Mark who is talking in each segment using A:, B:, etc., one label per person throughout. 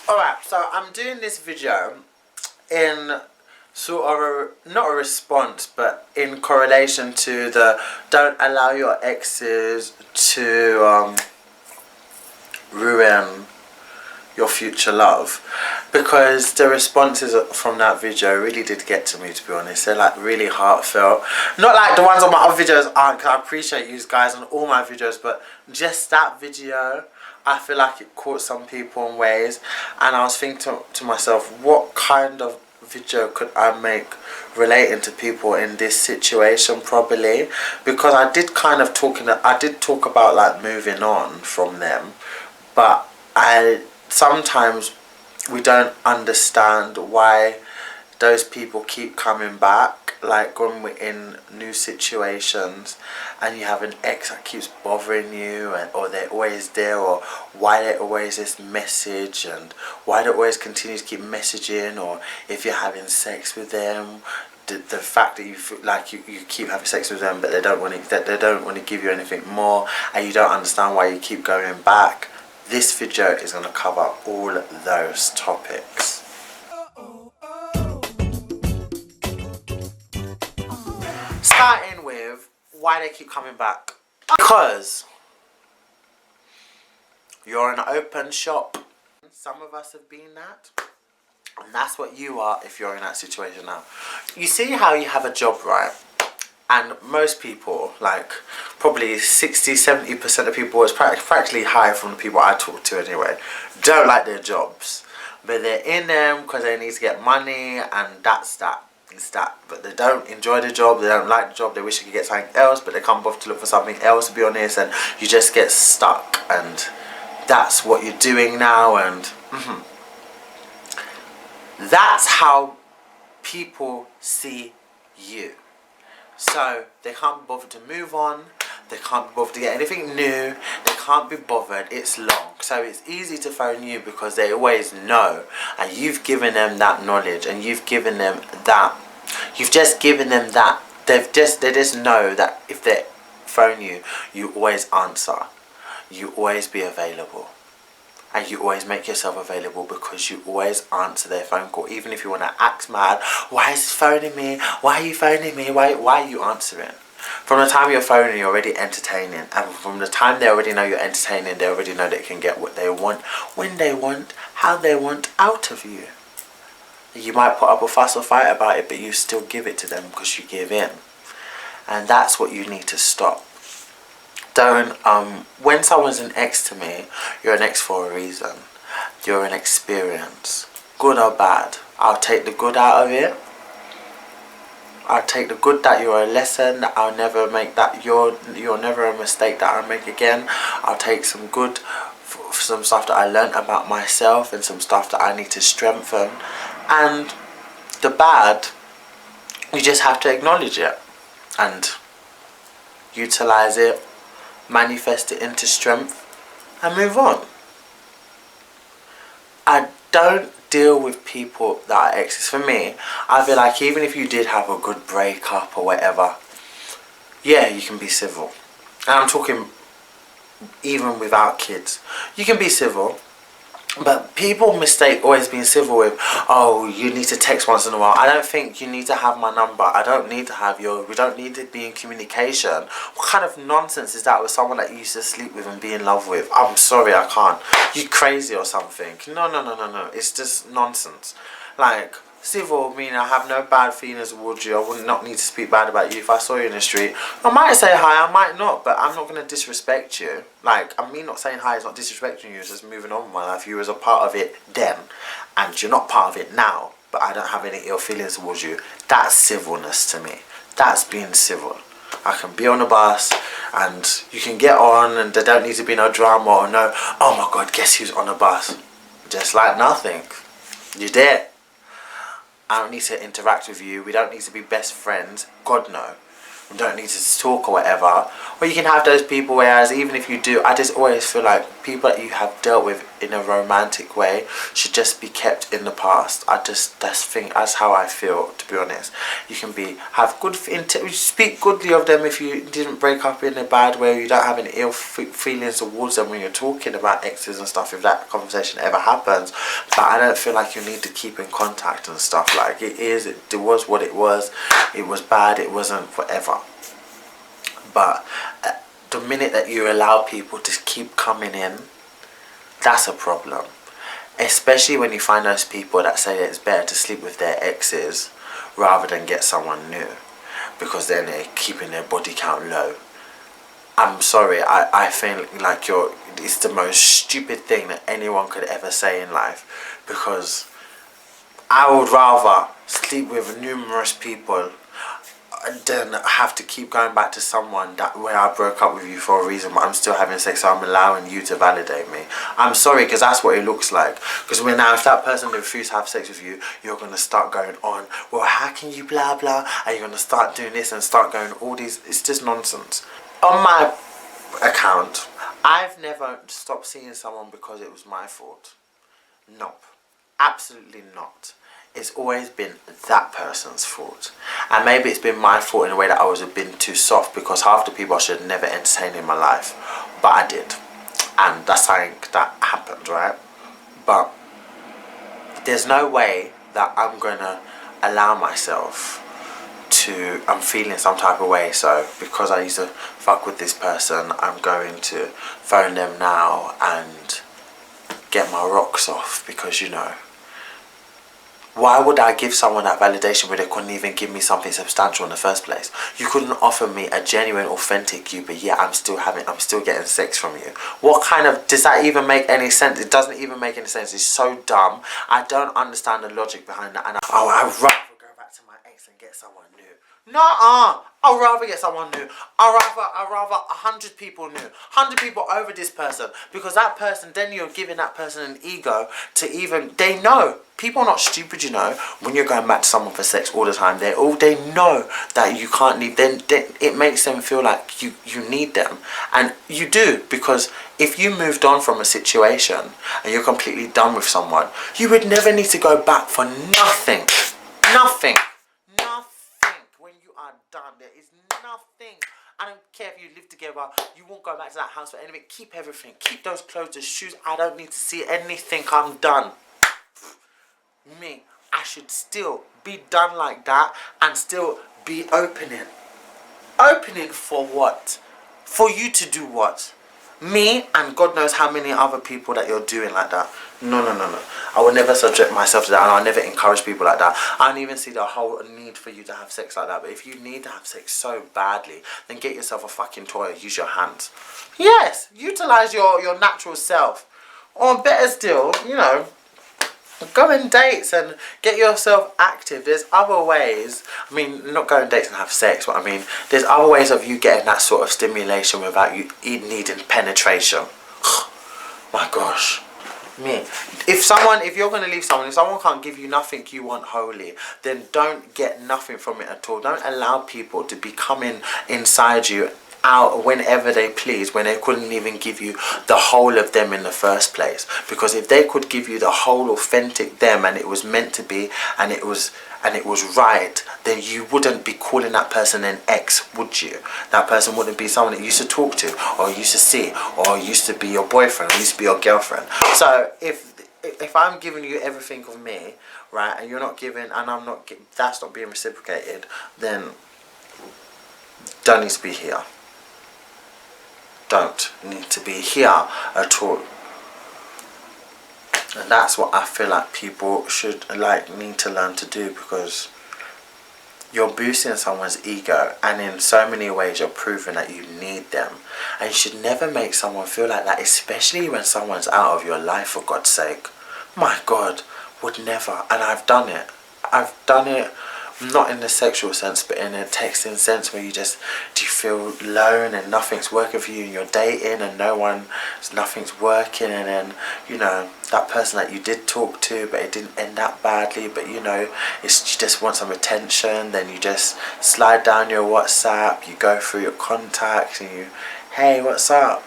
A: Alright, so I'm doing this video in sort of not a response, but in correlation to the don't allow your exes to ruin your future love, because the responses from that video really did get to me, to be honest. They're like really heartfelt, not like the ones on my other videos aren't, because I appreciate you guys on all my videos, but just that video, I feel like it caught some people in ways. And I was thinking to myself, what kind of video could I make relating to people in this situation properly? Because I did kind of I did talk about like moving on from them, but sometimes we don't understand why those people keep coming back. Like when we're in new situations and you have an ex that keeps bothering you, or they're always there, or why they always this message, and why they always continue to keep messaging, or if you're having sex with them, the fact that you feel like you keep having sex with them, but they don't want to give you anything more, and you don't understand why you keep going back. This video is going to cover all those topics. Starting with why they keep coming back. Because you're an open shop. Some of us have been that. And that's what you are if you're in that situation now. You see how you have a job, right? And most people, like probably 60-70% of people, it's practically high from the people I talk to anyway, don't like their jobs. But they're in them because they need to get money, and that's that. It's that. But they don't enjoy the job, they don't like the job, they wish they could get something else, but they come off to look for something else, to be honest, and you just get stuck. And that's what you're doing now, and that's how people see you. So they can't be bothered to move on, they can't be bothered to get anything new, they can't be bothered, it's long. So it's easy to phone you because they always know, and you've given them that knowledge, and you've given them that, they just know that if they phone you, you always answer, you always be available. And you always make yourself available because you always answer their phone call. Even if you want to act mad, why is this phoning me? Why are you phoning me? Why are you answering? From the time you're phoning, you're already entertaining. And from the time they already know you're entertaining, they already know they can get what they want, when they want, how they want out of you. You might put up a fuss or fight about it, but you still give it to them because you give in. And that's what you need to stop. Don't, when someone's an ex to me, you're an ex for a reason. You're an experience. Good or bad. I'll take the good out of it. I'll take the good, that you're a lesson, that I'll never make, that you're never a mistake that I'll make again. I'll take some good, some stuff that I learned about myself, and some stuff that I need to strengthen. And the bad, you just have to acknowledge it and utilize it, manifest it into strength, and move on. I don't deal with people that are exes. For me, I feel like even if you did have a good breakup or whatever, yeah, you can be civil. And I'm talking even without kids. You can be civil. But people mistake always being civil with, oh, you need to text once in a while. I don't think you need to have my number. I don't need to have we don't need to be in communication. What kind of nonsense is that with someone that you used to sleep with and be in love with? I'm sorry, I can't. You crazy or something? No. It's just nonsense. Like, civil meaning I have no bad feelings towards you. I would not need to speak bad about you. If I saw you in the street, I might say hi, I might not, but I'm not going to disrespect you. Like, I mean, not saying hi is not disrespecting you, it's just moving on with my life. You was a part of it then, and you're not part of it now, but I don't have any ill feelings towards you. That's civilness to me. That's being civil. I can be on a bus and you can get on, and there don't need to be no drama or no, oh my god, guess who's on a bus? Just like nothing. You're there. I don't need to interact with you. We don't need to be best friends. God no. You don't need to talk or whatever. Or you can have those people, whereas even if you do, I just always feel like people that you have dealt with in a romantic way should just be kept in the past. That's how I feel, to be honest. You can have good, speak goodly of them if you didn't break up in a bad way. You don't have any ill feelings towards them when you're talking about exes and stuff, if that conversation ever happens. But I don't feel like you need to keep in contact and stuff. Like, it was what it was bad, it wasn't whatever. But the minute that you allow people to keep coming in, that's a problem. Especially when you find those people that say that it's better to sleep with their exes rather than get someone new, because then they're keeping their body count low. I'm sorry, I feel like it's the most stupid thing that anyone could ever say in life, because I would rather sleep with numerous people than have to keep going back to someone where I broke up with you for a reason, but I'm still having sex, so I'm allowing you to validate me. I'm sorry, because that's what it looks like. Because now, if that person refuses to have sex with you, you're going to start going on, well, how can you blah blah, and you're going to start doing this and start going all these, it's just nonsense. On my account, I've never stopped seeing someone because it was my fault. Nope. Absolutely not. It's always been that person's fault. And maybe it's been my fault in a way that I was a bit too soft, because half the people I should have never entertained in my life. But I did. And that's something that happened, right? But there's no way that I'm going to allow myself to, I'm feeling some type of way, so because I used to fuck with this person, I'm going to phone them now and get my rocks off, because, you know, why would I give someone that validation where they couldn't even give me something substantial in the first place? You couldn't offer me a genuine, authentic you, but yeah, I'm still getting sex from you. What kind of, does that even make any sense? It doesn't even make any sense. It's so dumb. I don't understand the logic behind that. And I'd rather go back to my ex and get someone new. Nuh-uh. I'd rather get someone new. I'd rather 100 people new. 100 people over this person. Because that person, then you're giving that person an ego to even, they know. People are not stupid, you know. When you're going back to someone for sex all the time, they know that you can't leave. Then it makes them feel like you need them. And you do, because if you moved on from a situation and you're completely done with someone, you would never need to go back for nothing. Nothing. When you are done, there is nothing. I don't care if you live together, you won't go back to that house for anything. Keep everything. Keep those clothes, the shoes. I don't need to see anything. I'm done. Me, I should still be done like that and still be opening. Opening for what? For you to do what? Me and God knows how many other people that you're doing like that. No. I will never subject myself to that, and I'll never encourage people like that. I don't even see the whole need for you to have sex like that. But if you need to have sex so badly, then get yourself a fucking toy. Use your hands. Yes, utilize your natural self. Or better still, you know, go on dates and get yourself active. There's other ways. I mean, not go on dates and have sex, but I mean, there's other ways of you getting that sort of stimulation without you needing penetration. My gosh. Me. If you're going to leave someone, if someone can't give you nothing you want wholly, then don't get nothing from it at all. Don't allow people to be coming inside you out whenever they please, when they couldn't even give you the whole of them in the first place. Because if they could give you the whole authentic them, and it was meant to be, and it was right, then you wouldn't be calling that person an ex, would you? That person wouldn't be someone that you used to talk to, or used to see, or used to be your boyfriend, or used to be your girlfriend. So if I'm giving you everything of me, right, and you're not giving, and I'm not, that's not being reciprocated, then don't need to be here. Don't need to be here at all. And that's what I feel like people should need to learn to do, because you're boosting someone's ego, and in so many ways you're proving that you need them. And you should never make someone feel like that, especially when someone's out of your life, for God's sake. My God, would never. And I've done it Not in the sexual sense, but in a texting sense, where do you feel alone and nothing's working for you, and you're dating and nothing's working, and then, you know, that person that you did talk to, but it didn't end that badly, but you know, you just want some attention, then you just slide down your WhatsApp, you go through your contacts, and you, hey, what's up?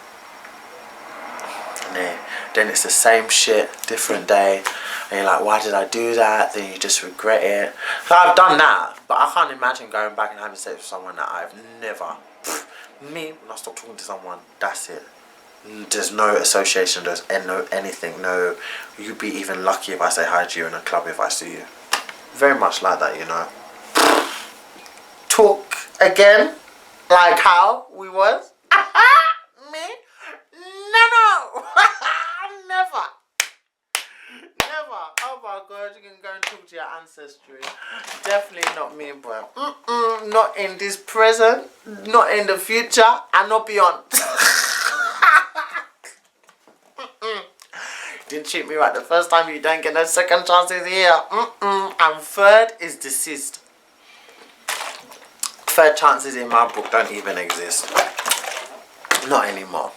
A: And then it's the same shit, different day, and you're like, why did I do that? Then you just regret it. So I've done that, but I can't imagine going back and having sex with someone that I've never. Me, when I stop talking to someone, that's it. There's no association, there's no anything, no. You'd be even lucky if I say hi to you in a club if I see you. Very much like that, you know. Talk again, like how we was. Me? No. Never. Oh my god, you can go and talk to your ancestry. Definitely not me, bro. Not in this present, not in the future, and not beyond. Didn't treat me right the first time, you don't get no second chances here. And third is deceased. Third chances in my book don't even exist. Not anymore.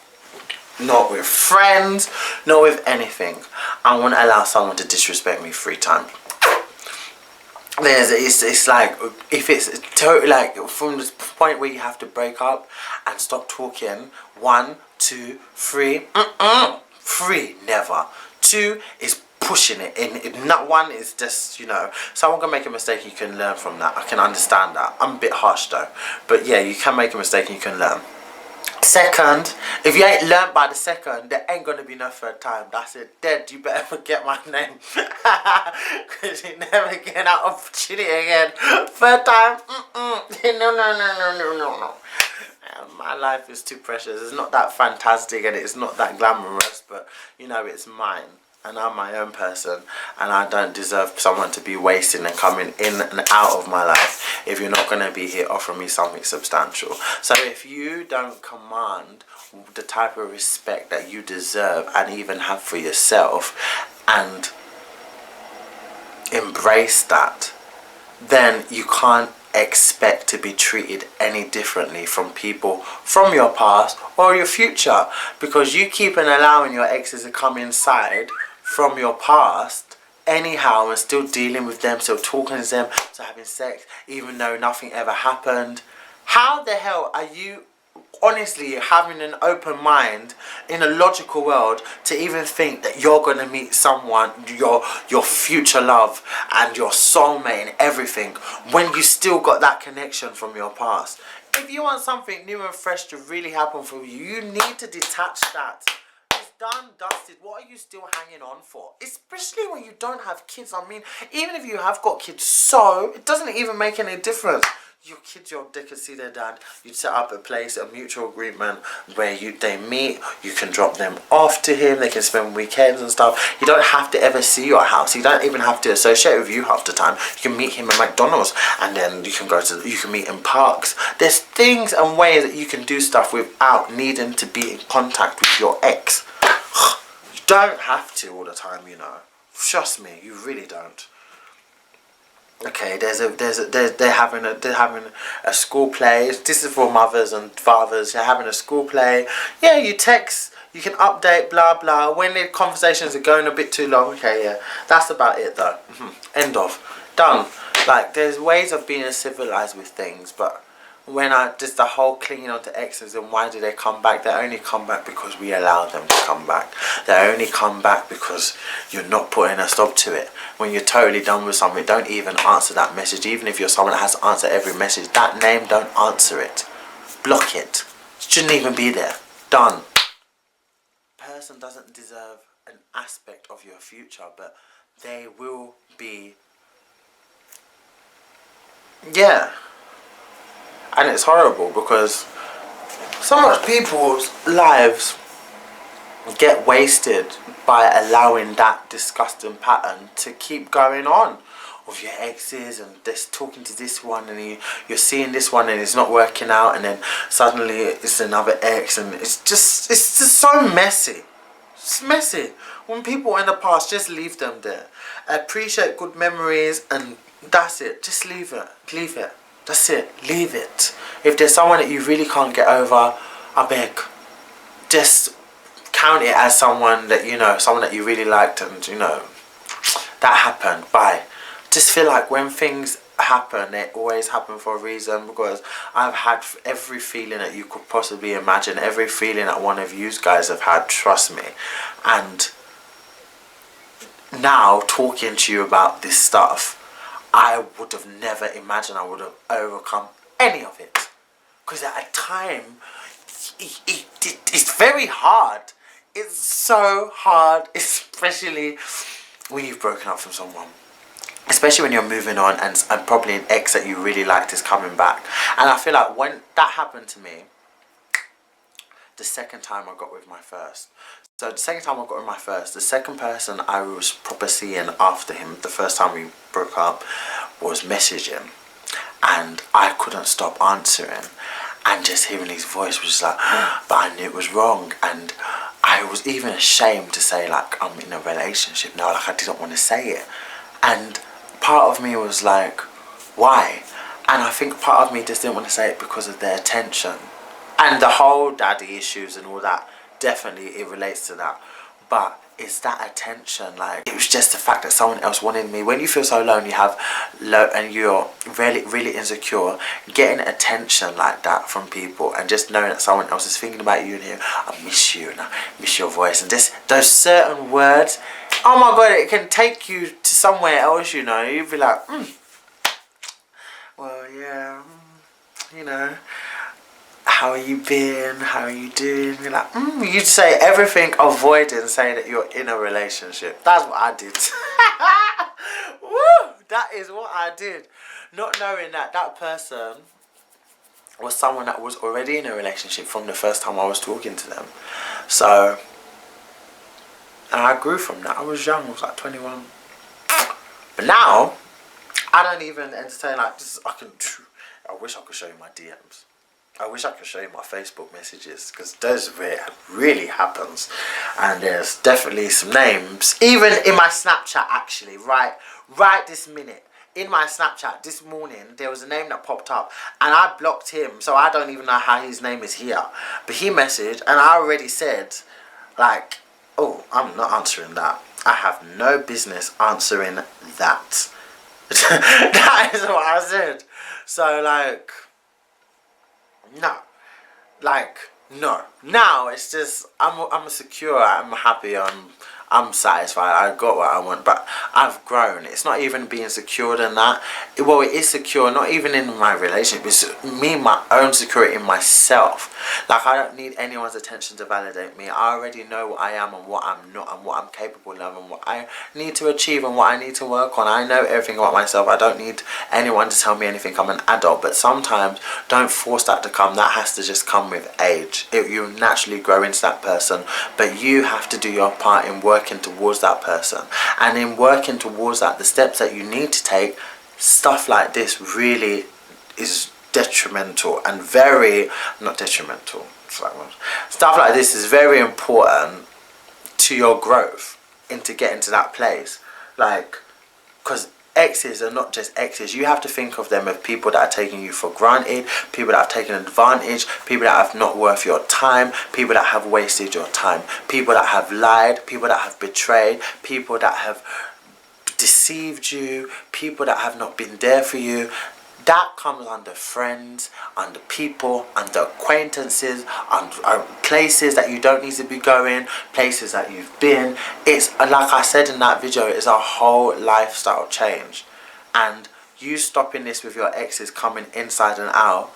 A: Not with friends, not with anything. I won't allow someone to disrespect me 3 times. It's like, if it's totally like from the point where you have to break up and stop talking. 1, 2, 3. 3, never. 2 is pushing it in. Not 1 is just, you know, someone can make a mistake, you can learn from that. I can understand that. I'm a bit harsh though, but yeah, you can make a mistake and you can learn. Second, if you ain't learned by the second, there ain't gonna be no third time. That's it. Dead. You better forget my name, because you never get that opportunity again. Third time, no. My life is too precious. It's not that fantastic and it's not that glamorous, but you know, it's mine. And I'm my own person, and I don't deserve someone to be wasting and coming in and out of my life if you're not going to be here offering me something substantial. So if you don't command the type of respect that you deserve and even have for yourself and embrace that, then you can't expect to be treated any differently from people from your past or your future, because you keep on allowing your exes to come inside from your past anyhow and still dealing with them, still talking to them, still having sex even though nothing ever happened. How the hell are you honestly having an open mind in a logical world to even think that you're going to meet someone, your future love and your soulmate and everything, when you still got that connection from your past? If you want something new and fresh to really happen for you, you need to detach that. It's done, dusted. What are you still hanging on for? Especially when you don't have kids. I mean, even if you have got kids, so it doesn't even make any difference. Your kids, they can see their dad. You'd set up a place, a mutual agreement where they meet. You can drop them off to him. They can spend weekends and stuff. You don't have to ever see your house. You don't even have to associate with you half the time. You can meet him at McDonald's, and then you can meet in parks. There's things and ways that you can do stuff without needing to be in contact with your ex. You don't have to all the time, you know. Trust me, you really don't. Okay, they're having a school play. This is for mothers and fathers. They're having a school play. Yeah, you text, you can update, blah blah. When the conversations are going a bit too long, okay, yeah, that's about it though. End of. Done. Like, there's ways of being civilized with things, but when just the whole clinging on to exes and why do they come back? They only come back because we allow them to come back. They only come back because you're not putting a stop to it. When you're totally done with something, don't even answer that message. Even if you're someone that has to answer every message, that name, don't answer it. Block it. It shouldn't even be there. Done. Person doesn't deserve an aspect of your future, but they will be. Yeah. And it's horrible because so much people's lives get wasted by allowing that disgusting pattern to keep going on with your exes, and this talking to this one, and you're seeing this one and it's not working out, and then suddenly it's another ex, and it's just so messy. It's messy. When people in the past, just leave them there. Appreciate good memories and that's it. Just leave it. Leave it. That's it. Leave it. If there's someone that you really can't get over, I beg, just count it as someone that you know, someone that you really liked, and you know that happened. Bye. Just feel like when things happen, they always happen for a reason, because I've had every feeling that you could possibly imagine, every feeling that one of you guys have had, trust me. And now talking to you about this stuff, I would have never imagined I would have overcome any of it, because at a time it's very hard. It's so hard, especially when you've broken up from someone, especially when you're moving on, and probably an ex that you really liked is coming back. And I feel like when that happened to me, the second time I got with my first. So the second time I got with my first, the second person I was proper seeing after him, the first time we broke up, was messaging. And I couldn't stop answering. And just hearing his voice was just like, but I knew it was wrong. And I was even ashamed to say, like, I'm in a relationship now. Like, I didn't want to say it. And part of me was like, why? And I think part of me just didn't want to say it because of their attention. And the whole daddy issues and all that, definitely it relates to that. But it's that attention. Like, it was just the fact that someone else wanted me. When you feel so alone, and you're really insecure, getting attention like that from people, and just knowing that someone else is thinking about you and here, I miss you and I miss your voice, and just those certain words, oh my god, it can take you to somewhere else, you know. You'd be like, well, yeah, you know, how are you been? How are you doing? You're like, you'd say everything avoiding saying that you're in a relationship. That's what I did. Woo! That is what I did. Not knowing that that person was someone that was already in a relationship from the first time I was talking to them. So, and I grew from that. I was young, I was like 21. But now, I don't even entertain like this. I wish I could show you my DMs. I wish I could show you my Facebook messages, because those where it really happens. And there's definitely some names, even in my Snapchat actually, right this minute. In my Snapchat this morning, there was a name that popped up, and I blocked him, so I don't even know how his name is here. But he messaged, and I already said, like, oh, I'm not answering that. I have no business answering that. That is what I said. So, like, no. Like, no. Now, it's just, I'm secure, I'm happy, I'm satisfied, I got what I want, but I've grown. It's not even being secured in that. Well, it is secure, not even in my relationship. It's me, my own security in myself. Like, I don't need anyone's attention to validate me. I already know what I am and what I'm not, and what I'm capable of, and what I need to achieve and what I need to work on. I know everything about myself. I don't need anyone to tell me anything. I'm an adult, but sometimes don't force that to come. That has to just come with age. You naturally grow into that person, but you have to do your part in working towards that person. And in working towards that, the steps that you need to take, stuff like this really is detrimental and very, not detrimental, stuff like this is very important to your growth, into getting to that place. Like, because exes are not just exes. You have to think of them as people that are taking you for granted, people that have taken advantage, people that have not worth your time, people that have wasted your time, people that have lied, people that have betrayed, people that have deceived you, people that have not been there for you. That comes under friends, under people, under acquaintances, under places that you don't need to be going, places that you've been. It's like I said in that video, it's a whole lifestyle change. And you stopping this with your exes coming inside and out,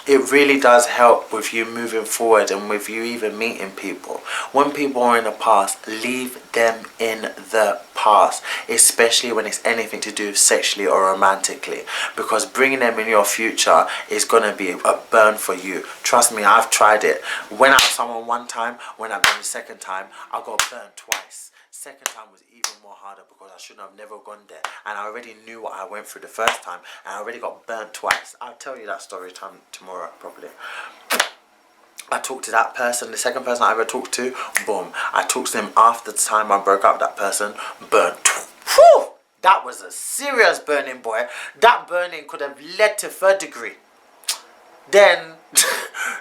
A: it really does help with you moving forward and with you even meeting people. When people are in the past, leave them in the past, especially when it's anything to do sexually or romantically, because bringing them in your future is going to be a burn for you. Trust me, I've tried it. When I was someone one time, when I've been the second time, I got burned twice. Second time was even more harder because I shouldn't have never gone there, and I already knew what I went through the first time, and I already got burnt twice. I'll tell you that story tomorrow probably. I talked to that person, the second person I ever talked to, boom. I talked to them after the time I broke up with that person, burnt. Whew! That was a serious burning, boy. That burning could have led to third degree. Then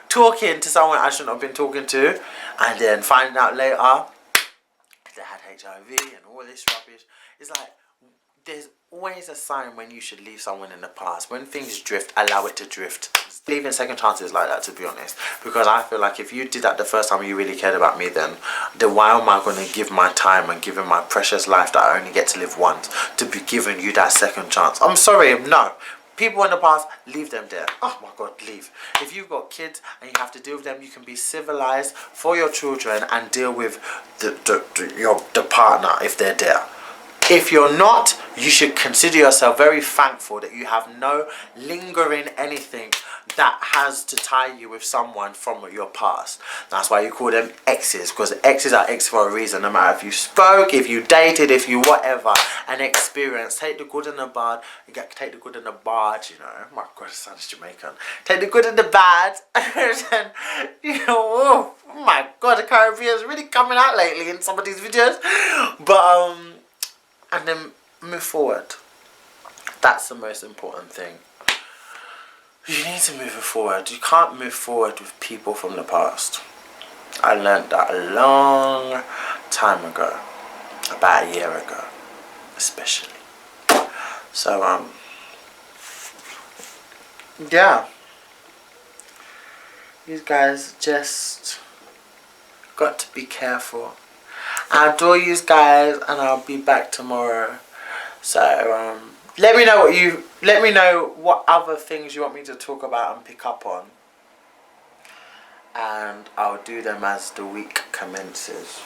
A: talking to someone I shouldn't have been talking to, and then finding out later they had HIV and all this rubbish. It's like, there's always a sign when you should leave someone in the past. When things drift, allow it to drift. Leaving second chances like that, to be honest, because I feel like if you did that the first time you really cared about me, then why am I going to give my time and giving my precious life that I only get to live once to be giving you that second chance? I'm sorry, no. People in the past, leave them there. Oh my God, leave. If you've got kids and you have to deal with them, you can be civilized for your children and deal with the partner if they're there. If you're not, you should consider yourself very thankful that you have no lingering anything that has to tie you with someone from your past. That's why you call them exes, because exes are exes for a reason. No matter if you spoke, if you dated, if you whatever, an experience. Take the good and the bad. You got to take the good and the bad, you know. My God, it sounds Jamaican. Take the good and the bad. And, you know, oh my God, the Caribbean is really coming out lately in some of these videos. But, and then move forward. That's the most important thing. You need to move forward. You can't move forward with people from the past. I learned that a long time ago. About a year ago. Especially. So, yeah. You guys just got to be careful. I adore you guys, and I'll be back tomorrow. So, let me know what other things you want me to talk about and pick up on, and I'll do them as the week commences.